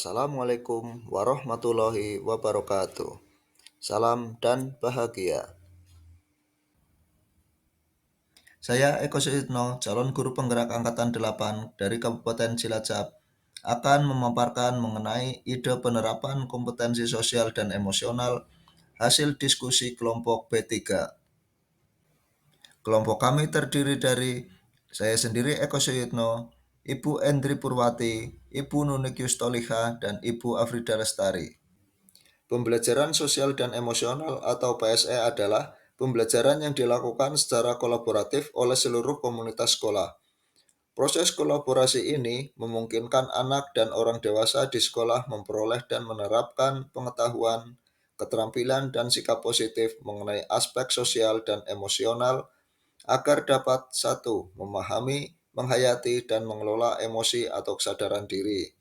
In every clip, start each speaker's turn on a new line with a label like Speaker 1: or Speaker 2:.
Speaker 1: Assalamualaikum warahmatullahi wabarakatuh. Salam dan bahagia. Saya Eko Suyitno, calon guru penggerak Angkatan 8 dari Kabupaten Cilacap, akan memaparkan mengenai ide penerapan kompetensi sosial dan emosional hasil diskusi kelompok B3. Kelompok kami terdiri dari saya sendiri Eko Suyitno, Ibu Endri Purwati, Ibu Nunik Yustoliha, dan Ibu Afrida Lestari. Pembelajaran sosial dan emosional atau PSE adalah pembelajaran yang dilakukan secara kolaboratif oleh seluruh komunitas sekolah. Proses kolaborasi ini memungkinkan anak dan orang dewasa di sekolah memperoleh dan menerapkan pengetahuan, keterampilan, dan sikap positif mengenai aspek sosial dan emosional agar dapat 1. Memahami, menghayati, dan mengelola emosi atau kesadaran diri.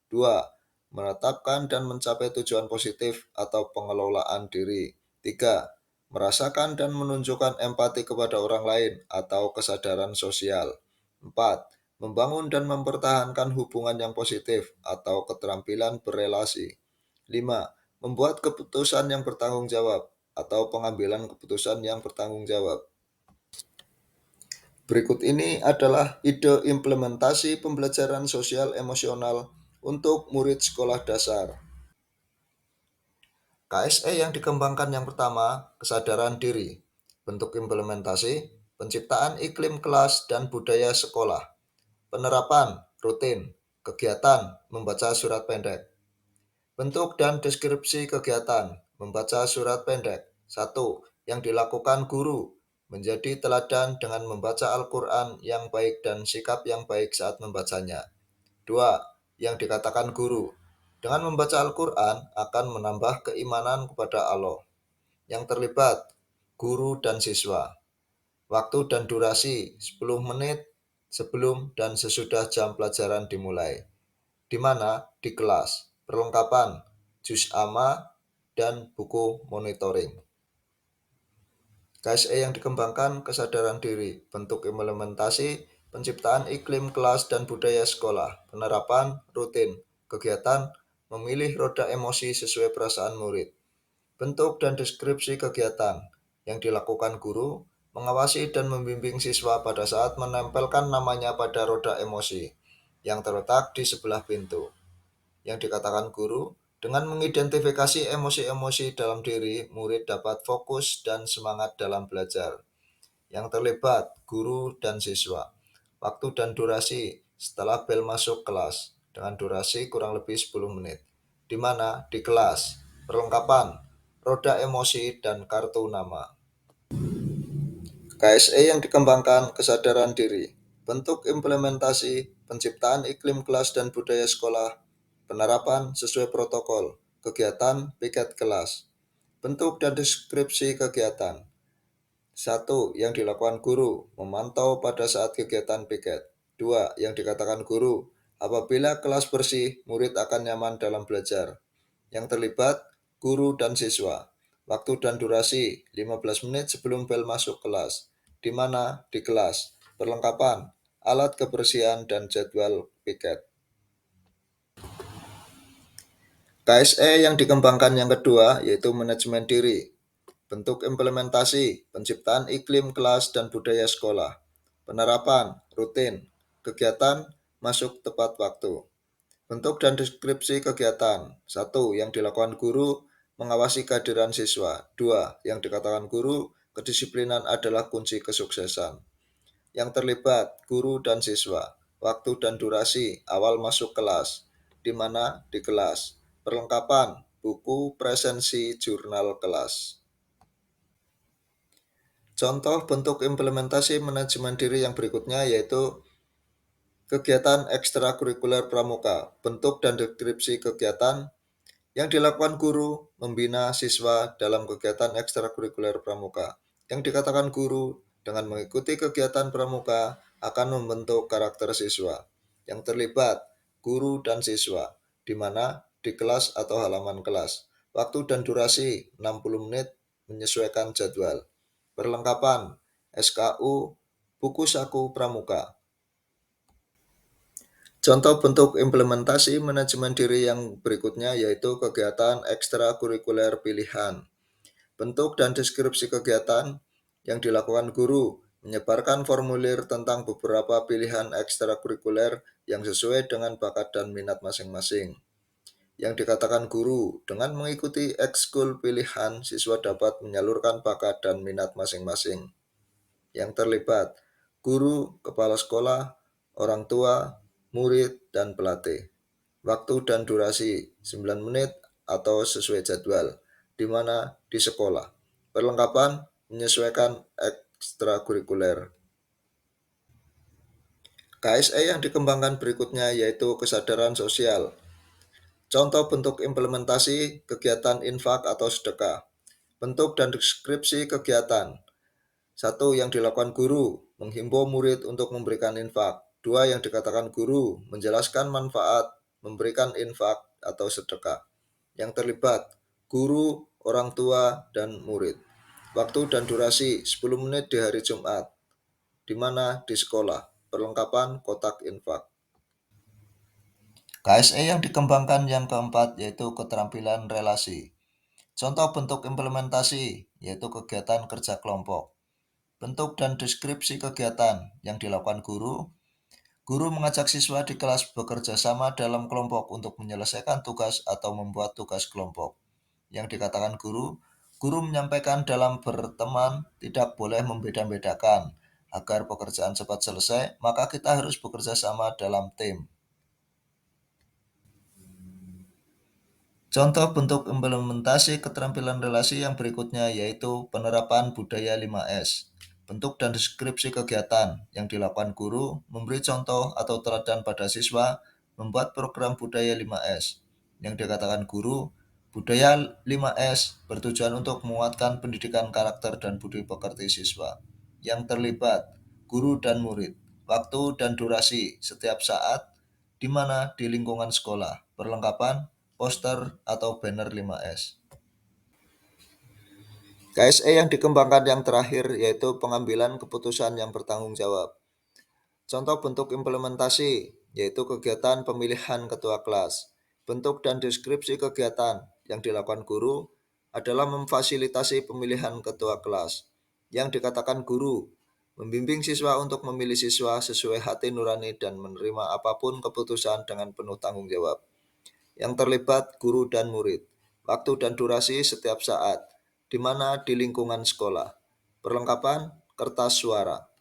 Speaker 1: 2. Menetapkan dan mencapai tujuan positif atau pengelolaan diri. 3. Merasakan dan menunjukkan empati kepada orang lain atau kesadaran sosial. 4. Membangun dan mempertahankan hubungan yang positif atau keterampilan berelasi. 5. Membuat keputusan yang bertanggung jawab atau pengambilan keputusan yang bertanggung jawab. Berikut ini adalah ide implementasi pembelajaran sosial emosional untuk murid sekolah dasar. KSE yang dikembangkan yang pertama, kesadaran diri. Bentuk implementasi, penciptaan iklim kelas dan budaya sekolah. Penerapan, rutin. Kegiatan, membaca surat pendek. Bentuk dan deskripsi kegiatan, membaca surat pendek. 1. Yang dilakukan guru, menjadi teladan dengan membaca Al-Quran yang baik dan sikap yang baik saat membacanya. 2. Yang dikatakan guru, dengan membaca Al-Quran akan menambah keimanan kepada Allah. Yang terlibat, guru dan siswa. Waktu dan durasi 10 menit sebelum dan sesudah jam pelajaran dimulai. Di mana? Di kelas. Perlengkapan, juz amma, dan buku monitoring. KSE yang dikembangkan kesadaran diri, bentuk implementasi, penciptaan iklim kelas dan budaya sekolah, penerapan, rutin, kegiatan, memilih roda emosi sesuai perasaan murid. Bentuk dan deskripsi kegiatan yang dilakukan guru, mengawasi dan membimbing siswa pada saat menempelkan namanya pada roda emosi yang terletak di sebelah pintu. Yang dikatakan guru, dengan mengidentifikasi emosi-emosi dalam diri, murid dapat fokus dan semangat dalam belajar. Yang terlibat, guru dan siswa. Waktu dan durasi setelah bel masuk kelas, dengan durasi kurang lebih 10 menit. Di mana? Di kelas. Perlengkapan, roda emosi dan kartu nama. KSE yang dikembangkan kesadaran diri. Bentuk implementasi, penciptaan iklim kelas dan budaya sekolah, penerapan sesuai protokol, kegiatan piket kelas. Bentuk dan deskripsi kegiatan. 1. Yang dilakukan guru, memantau pada saat kegiatan piket. 2. Yang dikatakan guru, apabila kelas bersih, murid akan nyaman dalam belajar. Yang terlibat, guru dan siswa. Waktu dan durasi 15 menit sebelum bel masuk kelas. Di mana? Di kelas. Perlengkapan, alat kebersihan dan jadwal piket. KSE yang dikembangkan yang kedua yaitu manajemen diri. Bentuk implementasi, penciptaan iklim kelas dan budaya sekolah. Penerapan, rutin. Kegiatan, masuk tepat waktu. Bentuk dan deskripsi kegiatan. 1. Yang dilakukan guru, mengawasi kehadiran siswa. 2. Yang dikatakan guru, kedisiplinan adalah kunci kesuksesan. Yang terlibat, guru dan siswa. Waktu dan durasi, awal masuk kelas. Di mana? Di kelas. Perlengkapan, buku, presensi, jurnal kelas. Contoh bentuk implementasi manajemen diri yang berikutnya yaitu kegiatan ekstrakurikuler pramuka. Bentuk dan deskripsi kegiatan yang dilakukan guru membina siswa dalam kegiatan ekstrakurikuler pramuka. Yang dikatakan guru dengan mengikuti kegiatan pramuka akan membentuk karakter siswa. Yang terlibat guru dan siswa, di mana? Di kelas atau halaman kelas. Waktu dan durasi 60 menit menyesuaikan jadwal. Perlengkapan SKU, buku saku pramuka. Contoh bentuk implementasi manajemen diri yang berikutnya yaitu kegiatan ekstrakurikuler pilihan. Bentuk dan deskripsi kegiatan yang dilakukan guru menyebarkan formulir tentang beberapa pilihan ekstrakurikuler yang sesuai dengan bakat dan minat masing-masing. Yang dikatakan guru, dengan mengikuti ekskul pilihan, siswa dapat menyalurkan bakat dan minat masing-masing. Yang terlibat, guru, kepala sekolah, orang tua, murid, dan pelatih. Waktu dan durasi 9 menit atau sesuai jadwal, di mana di sekolah. Perlengkapan menyesuaikan ekstrakurikuler. KSE yang dikembangkan berikutnya yaitu kesadaran sosial. Contoh bentuk implementasi kegiatan infak atau sedekah. Bentuk dan deskripsi kegiatan. Satu, yang dilakukan guru, menghimbau murid untuk memberikan infak. Dua, yang dikatakan guru, menjelaskan manfaat memberikan infak atau sedekah. Yang terlibat, guru, orang tua, dan murid. Waktu dan durasi 10 menit di hari Jumat, di mana di sekolah. Perlengkapan kotak infak. KSE yang dikembangkan yang keempat yaitu keterampilan relasi. Contoh bentuk implementasi yaitu kegiatan kerja kelompok. Bentuk dan deskripsi kegiatan yang dilakukan guru. Guru mengajak siswa di kelas bekerja sama dalam kelompok untuk menyelesaikan tugas atau membuat tugas kelompok. Yang dikatakan guru, guru menyampaikan dalam berteman tidak boleh membeda-bedakan. Agar pekerjaan cepat selesai, maka kita harus bekerja sama dalam tim. Contoh bentuk implementasi keterampilan relasi yang berikutnya yaitu penerapan budaya 5S. Bentuk dan deskripsi kegiatan yang dilakukan guru, memberi contoh atau teladan pada siswa, membuat program budaya 5S. Yang dikatakan guru, budaya 5S bertujuan untuk menguatkan pendidikan karakter dan budi pekerti siswa. Yang terlibat, guru dan murid, waktu dan durasi setiap saat, di mana di lingkungan sekolah. Perlengkapan poster atau banner 5S. KSE yang dikembangkan yang terakhir yaitu pengambilan keputusan yang bertanggung jawab. Contoh bentuk implementasi yaitu kegiatan pemilihan ketua kelas. Bentuk dan deskripsi kegiatan yang dilakukan guru adalah memfasilitasi pemilihan ketua kelas. Yang dikatakan guru, membimbing siswa untuk memilih siswa sesuai hati nurani dan menerima apapun keputusan dengan penuh tanggung jawab. Yang terlibat guru dan murid. Waktu dan durasi setiap saat, di mana di lingkungan sekolah. Perlengkapan kertas suara.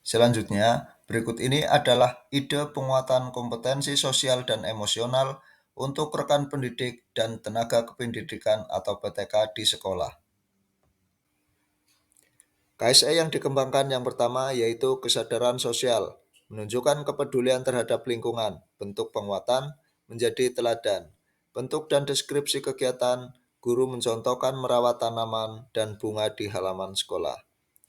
Speaker 1: Selanjutnya, berikut ini adalah ide penguatan kompetensi sosial dan emosional untuk rekan pendidik dan tenaga kependidikan atau PTK di sekolah. KSE yang dikembangkan yang pertama yaitu kesadaran sosial, menunjukkan kepedulian terhadap lingkungan, bentuk penguatan, menjadi teladan. Bentuk dan deskripsi kegiatan, guru mencontohkan merawat tanaman dan bunga di halaman sekolah.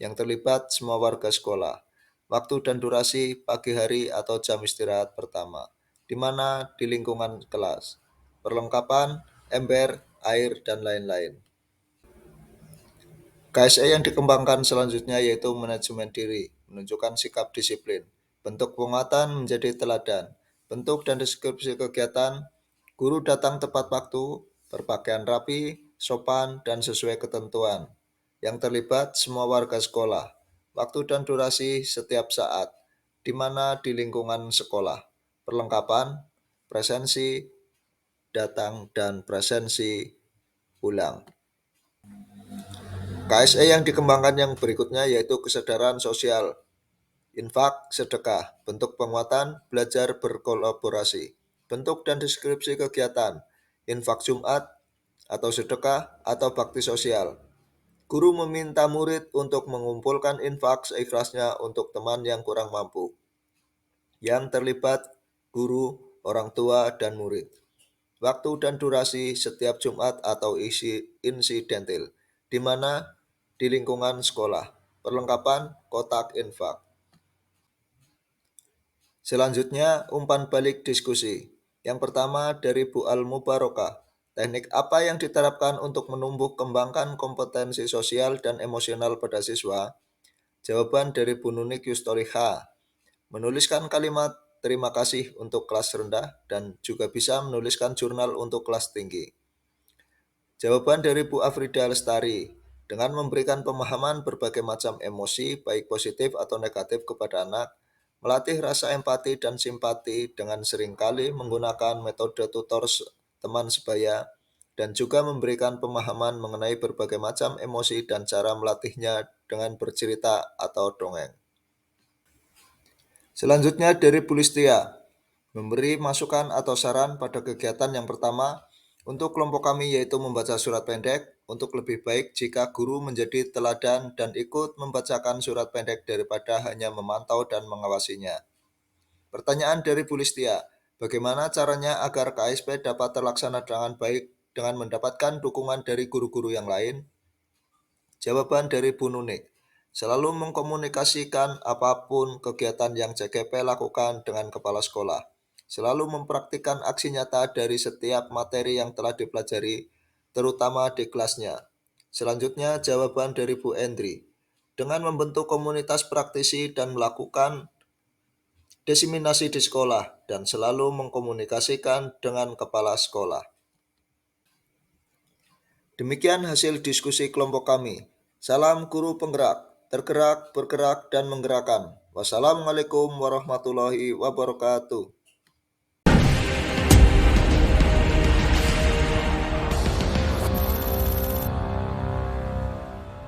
Speaker 1: Yang terlibat semua warga sekolah. Waktu dan durasi pagi hari atau jam istirahat pertama, di mana di lingkungan kelas. Perlengkapan, ember, air, dan lain-lain. KSE yang dikembangkan selanjutnya yaitu manajemen diri, menunjukkan sikap disiplin. Bentuk penguatan menjadi teladan. Bentuk dan deskripsi kegiatan, guru datang tepat waktu, berpakaian rapi, sopan, dan sesuai ketentuan. Yang terlibat semua warga sekolah. Waktu dan durasi setiap saat, di mana di lingkungan sekolah. Perlengkapan, presensi, datang, dan presensi ulang. KSE yang dikembangkan yang berikutnya yaitu kesadaran sosial, infak, sedekah, bentuk penguatan, belajar berkolaborasi, bentuk dan deskripsi kegiatan, infak Jumat atau sedekah atau bakti sosial. Guru meminta murid untuk mengumpulkan infak seikhlasnya untuk teman yang kurang mampu. Yang terlibat guru, orang tua, dan murid. Waktu dan durasi setiap Jumat atau isi insidentil, di mana di lingkungan sekolah. Perlengkapan kotak infak. Selanjutnya, umpan balik diskusi. Yang pertama dari Bu Al-Mubarokah. Teknik apa yang diterapkan untuk menumbuh kembangkan kompetensi sosial dan emosional pada siswa? Jawaban dari Bu Nunik Yustoliha. Menuliskan kalimat terima kasih untuk kelas rendah dan juga bisa menuliskan jurnal untuk kelas tinggi. Jawaban dari Bu Afrida Lestari, dengan memberikan pemahaman berbagai macam emosi, baik positif atau negatif kepada anak, melatih rasa empati dan simpati dengan seringkali menggunakan metode tutor teman sebaya, dan juga memberikan pemahaman mengenai berbagai macam emosi dan cara melatihnya dengan bercerita atau dongeng. Selanjutnya dari Bu Listia, memberi masukan atau saran pada kegiatan yang pertama untuk kelompok kami yaitu membaca surat pendek untuk lebih baik jika guru menjadi teladan dan ikut membacakan surat pendek daripada hanya memantau dan mengawasinya. Pertanyaan dari Bu Listia, bagaimana caranya agar KSP dapat terlaksana dengan baik dengan mendapatkan dukungan dari guru-guru yang lain? Jawaban dari Bu Nunik, selalu mengkomunikasikan apapun kegiatan yang CGP lakukan dengan kepala sekolah. Selalu mempraktikkan aksi nyata dari setiap materi yang telah dipelajari, terutama di kelasnya. Selanjutnya jawaban dari Bu Endri, dengan membentuk komunitas praktisi dan melakukan diseminasi di sekolah dan selalu mengkomunikasikan dengan kepala sekolah. Demikian hasil diskusi kelompok kami. Salam guru penggerak, tergerak, bergerak, dan menggerakkan. Wassalamualaikum warahmatullahi wabarakatuh.